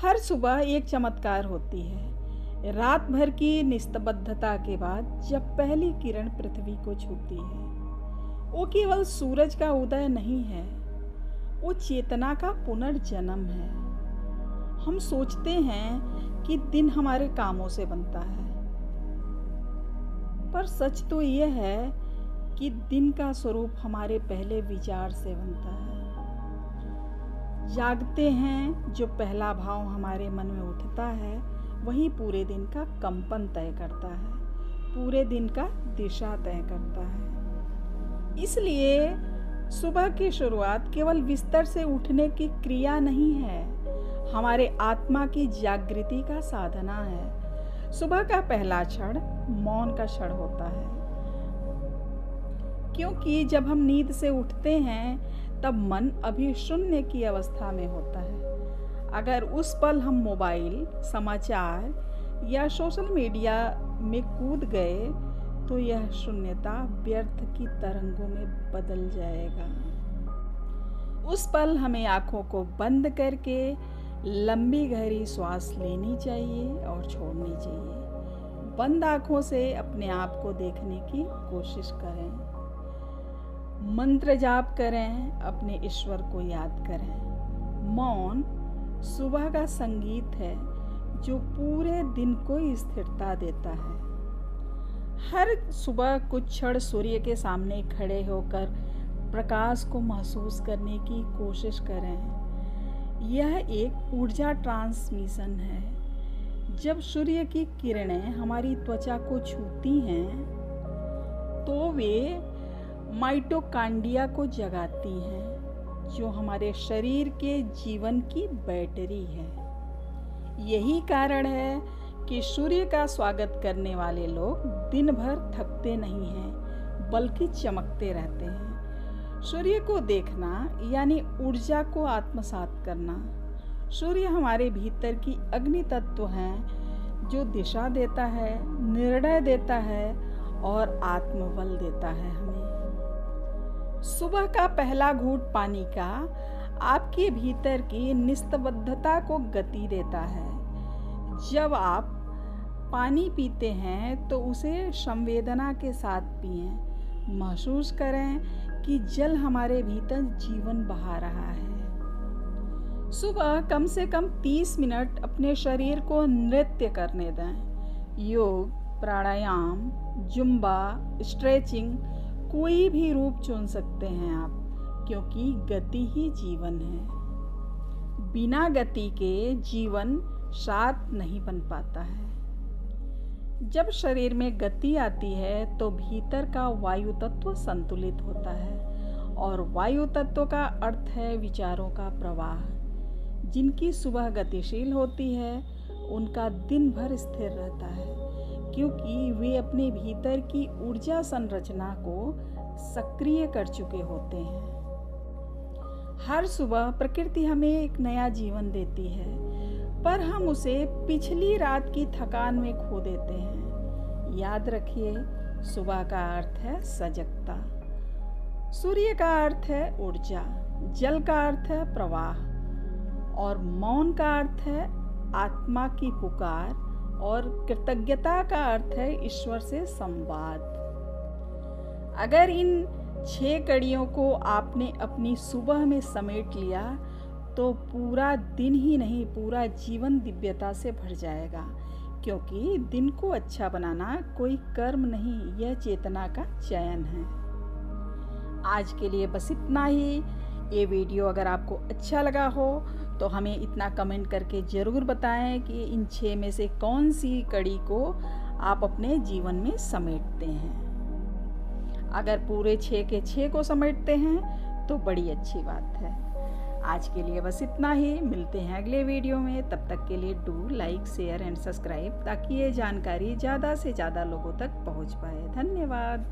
हर सुबह एक चमत्कार होती है। रात भर की निस्तब्धता के बाद जब पहली किरण पृथ्वी को छूती है, वो केवल सूरज का उदय नहीं है, वो चेतना का पुनर्जन्म है। हम सोचते हैं कि दिन हमारे कामों से बनता है, पर सच तो यह है कि दिन का स्वरूप हमारे पहले विचार से बनता है। जागते हैं, जो पहला भाव हमारे मन में उठता है वही पूरे दिन का कंपन तय करता है, पूरे दिन का दिशा तय करता है। इसलिए सुबह की शुरुआत केवल बिस्तर से उठने की क्रिया नहीं है, हमारे आत्मा की जागृति का साधना है। सुबह का पहला क्षण मौन का क्षण होता है, क्योंकि जब हम नींद से उठते हैं तब मन अभी शून्य की अवस्था में होता है। अगर उस पल हम मोबाइल, समाचार या सोशल मीडिया में कूद गए तो यह शून्यता व्यर्थ की तरंगों में बदल जाएगा। उस पल हमें आँखों को बंद करके लंबी गहरी श्वास लेनी चाहिए और छोड़नी चाहिए। बंद आँखों से अपने आप को देखने की कोशिश करें। मंत्र जाप करें, अपने ईश्वर को याद करें। मौन सुबह का संगीत है जो पूरे दिन को स्थिरता देता है। हर सुबह कुछ क्षण सूर्य के सामने खड़े होकर प्रकाश को महसूस करने की कोशिश करें। यह एक ऊर्जा ट्रांसमिशन है। जब सूर्य की किरणें हमारी त्वचा को छूती हैं तो वे माइटोकांड्रिया को जगाती हैं, जो हमारे शरीर के जीवन की बैटरी है। यही कारण है कि सूर्य का स्वागत करने वाले लोग दिन भर थकते नहीं हैं, बल्कि चमकते रहते हैं। सूर्य को देखना यानी ऊर्जा को आत्मसात करना। सूर्य हमारे भीतर की अग्नि तत्व हैं, जो दिशा देता है, निर्णय देता है और आत्मबल देता है हमें। सुबह का पहला घूंट पानी का आपके भीतर की निस्तब्धता को गति देता है। जब आप पानी पीते हैं तो उसे संवेदना के साथ पिएं। महसूस करें कि जल हमारे भीतर जीवन बहा रहा है। सुबह कम से कम 30 मिनट अपने शरीर को नृत्य करने दें। योग, प्राणायाम, जुम्बा, स्ट्रेचिंग, कोई भी रूप चुन सकते हैं आप, क्योंकि गति ही जीवन है। बिना गति के जीवन साथ नहीं बन पाता है। जब शरीर में गति आती है तो भीतर का वायु तत्व संतुलित होता है, और वायु तत्व का अर्थ है विचारों का प्रवाह। जिनकी सुबह गतिशील होती है उनका दिन भर स्थिर रहता है, क्योंकि वे अपने भीतर की ऊर्जा संरचना को सक्रिय कर चुके होते हैं। हर सुबह प्रकृति हमें एक नया जीवन देती है, पर हम उसे पिछली रात की थकान में खो देते हैं। याद रखिए, सुबह का अर्थ है सजगता, सूर्य का अर्थ है ऊर्जा, जल का अर्थ है प्रवाह, और मौन का अर्थ है आत्मा की पुकार, और कृतज्ञता का अर्थ है ईश्वर से संवाद। अगर इन 6 कड़ियों को आपने अपनी सुबह में समेट लिया तो पूरा दिन ही नहीं, पूरा जीवन दिव्यता से भर जाएगा। क्योंकि दिन को अच्छा बनाना कोई कर्म नहीं, यह चेतना का चयन है। आज के लिए बस इतना ही। ये वीडियो अगर आपको अच्छा लगा हो तो हमें इतना कमेंट करके ज़रूर बताएं कि इन 6 में से कौन सी कड़ी को आप अपने जीवन में समेटते हैं। अगर पूरे 6 के 6 को समेटते हैं तो बड़ी अच्छी बात है। आज के लिए बस इतना ही। मिलते हैं अगले वीडियो में। तब तक के लिए do like, share and subscribe, ताकि ये जानकारी ज़्यादा से ज़्यादा लोगों तक पहुंच पाए। धन्यवाद।